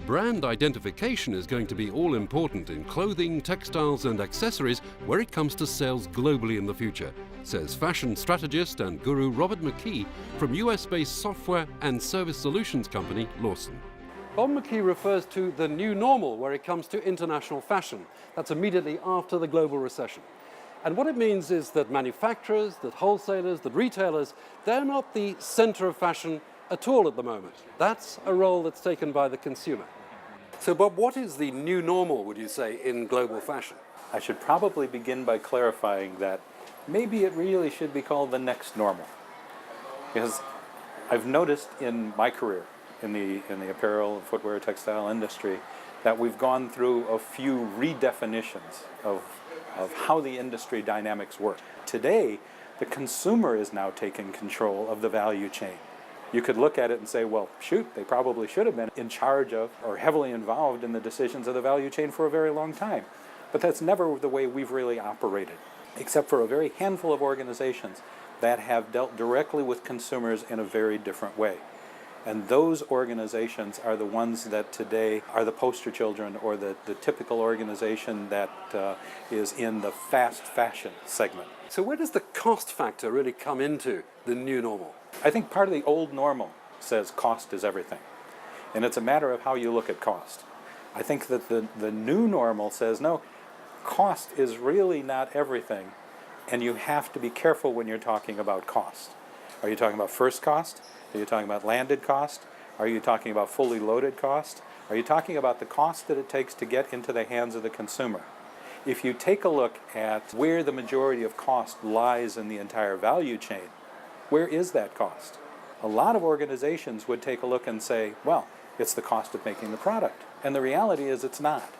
Brand identification is going to be all important in clothing, textiles and accessories where it comes to sales globally in the future, says fashion strategist and guru Robert Mckee from US-based software and service solutions company Lawson. Bob Mckee refers to the new normal where it comes to international fashion. That's immediately after the global recession. And what it means is that manufacturers, that wholesalers, that retailers, they're not the center of fashion at all at the moment. That's a role that's taken by the consumer. So Bob, what is the new normal, would you say, in global fashion? I should probably begin by clarifying that maybe it really should be called the next normal. Because I've noticed in my career in the apparel, footwear, textile industry that we've gone through a few redefinitions of how the industry dynamics work. Today, the consumer is now taking control of the value chain. You could look at it and say, well, shoot, they probably should have been in charge of or heavily involved in the decisions of the value chain for a very long time. But that's never the way we've really operated, except for a very handful of organizations that have dealt directly with consumers in a very different way. And those organizations are the ones that today are the poster children or the typical organization that is in the fast fashion segment. So where does the cost factor really come into the new normal? I think part of the old normal says cost is everything. And it's a matter of how you look at cost. I think that the new normal says, no, cost is really not everything. And you have to be careful when you're talking about cost. Are you talking about first cost? Are you talking about landed cost? Are you talking about fully loaded cost? Are you talking about the cost that it takes to get into the hands of the consumer? If you take a look at where the majority of cost lies in the entire value chain, where is that cost? A lot of organizations would take a look and say, well, it's the cost of making the product. And the reality is it's not.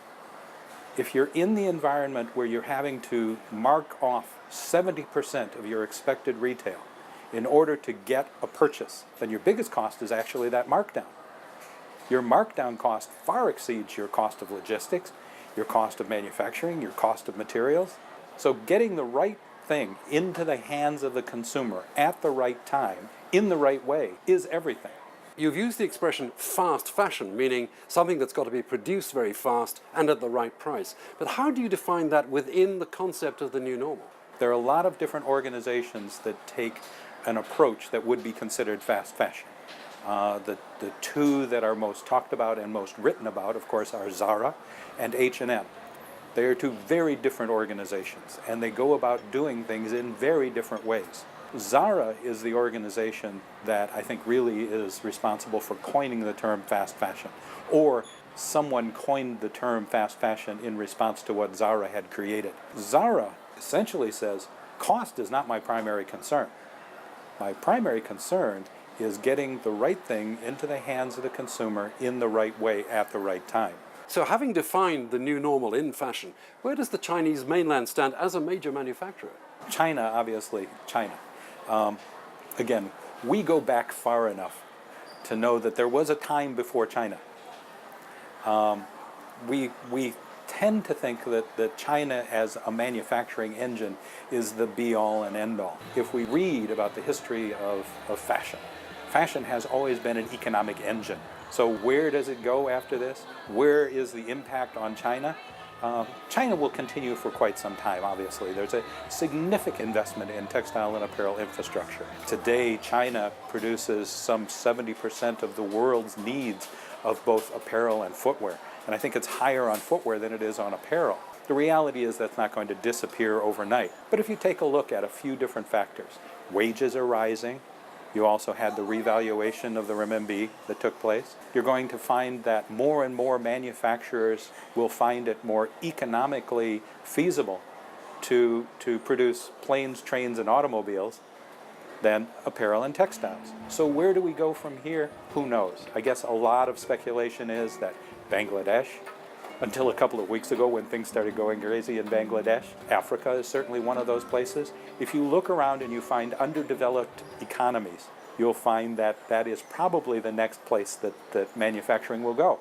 If you're in the environment where you're having to mark off 70% of your expected retail in order to get a purchase, then your biggest cost is actually that markdown. Your markdown cost far exceeds your cost of logistics, your cost of manufacturing, your cost of materials. So getting the right thing into the hands of the consumer at the right time, in the right way, is everything. You've used the expression fast fashion, meaning something that's got to be produced very fast and at the right price. But how do you define that within the concept of the new normal? There are a lot of different organizations that take an approach that would be considered fast fashion. The two that are most talked about and most written about, of course, are Zara and H&M. They are two very different organizations, and they go about doing things in very different ways. Zara is the organization that I think really is responsible for coining the term fast fashion, or someone coined the term fast fashion in response to what Zara had created. Zara essentially says, cost is not my primary concern. My primary concern is getting the right thing into the hands of the consumer in the right way at the right time. So having defined the new normal in fashion, where does the Chinese mainland stand as a major manufacturer? China, obviously, China. Again, we go back far enough to know that there was a time before China. We tend to think that China as a manufacturing engine is the be-all and end-all. If we read about the history of fashion, fashion has always been an economic engine. So where does it go after this? Where is the impact on China? China will continue for quite some time, obviously. There's a significant investment in textile and apparel infrastructure. Today, China produces some 70% of the world's needs of both apparel and footwear. And I think it's higher on footwear than it is on apparel. The reality is that's not going to disappear overnight. But if you take a look at a few different factors, wages are rising. You also had the revaluation of the renminbi that took place. You're going to find that more and more manufacturers will find it more economically feasible to produce planes, trains, and automobiles than apparel and textiles. So where do we go from here? Who knows? I guess a lot of speculation is that Bangladesh, until a couple of weeks ago when things started going crazy in Bangladesh, Africa is certainly one of those places. If you look around and you find underdeveloped economies, you'll find that that is probably the next place that manufacturing will go.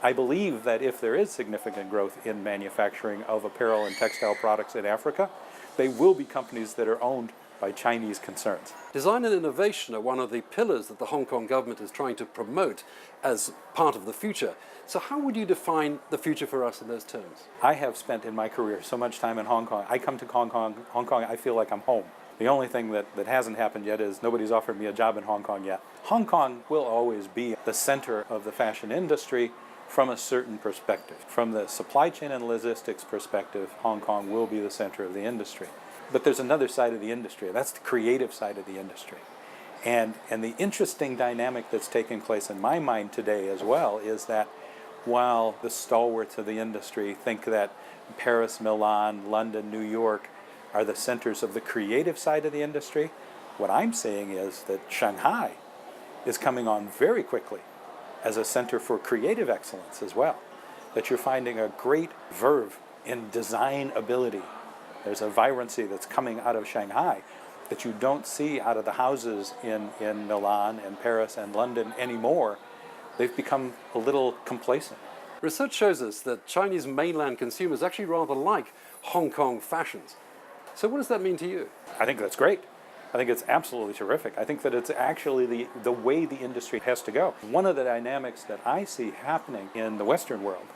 I believe that if there is significant growth in manufacturing of apparel and textile products in Africa, they will be companies that are owned by Chinese concerns. Design and innovation are one of the pillars that the Hong Kong government is trying to promote as part of the future. So how would you define the future for us in those terms? I have spent in my career so much time in Hong Kong. I come to Hong Kong, I feel like I'm home. The only thing that hasn't happened yet is nobody's offered me a job in Hong Kong yet. Hong Kong will always be the center of the fashion industry from a certain perspective. From the supply chain and logistics perspective, Hong Kong will be the center of the industry. But there's another side of the industry, that's the creative side of the industry. And the interesting dynamic that's taking place in my mind today as well is that while the stalwarts of the industry think that Paris, Milan, London, New York are the centers of the creative side of the industry, what I'm saying is that Shanghai is coming on very quickly as a center for creative excellence as well. That you're finding a great verve in design ability. There's a vibrancy that's coming out of Shanghai that you don't see out of the houses in Milan and Paris and London anymore. They've become a little complacent. Research shows us that Chinese mainland consumers actually rather like Hong Kong fashions. So what does that mean to you? I think that's great. I think it's absolutely terrific. I think that it's actually the way the industry has to go. One of the dynamics that I see happening in the Western world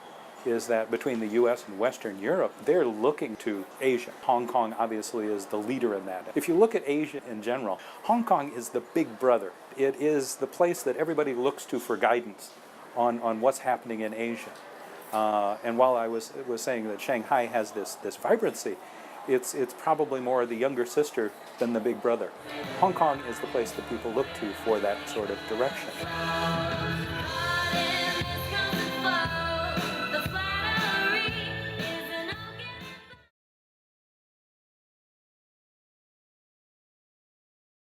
is that between the US and Western Europe, they're looking to Asia. Hong Kong obviously is the leader in that. If you look at Asia in general, Hong Kong is the big brother. It is the place that everybody looks to for guidance on what's happening in Asia. And while I was saying that Shanghai has this vibrancy, it's probably more the younger sister than the big brother. Hong Kong is the place that people look to for that sort of direction.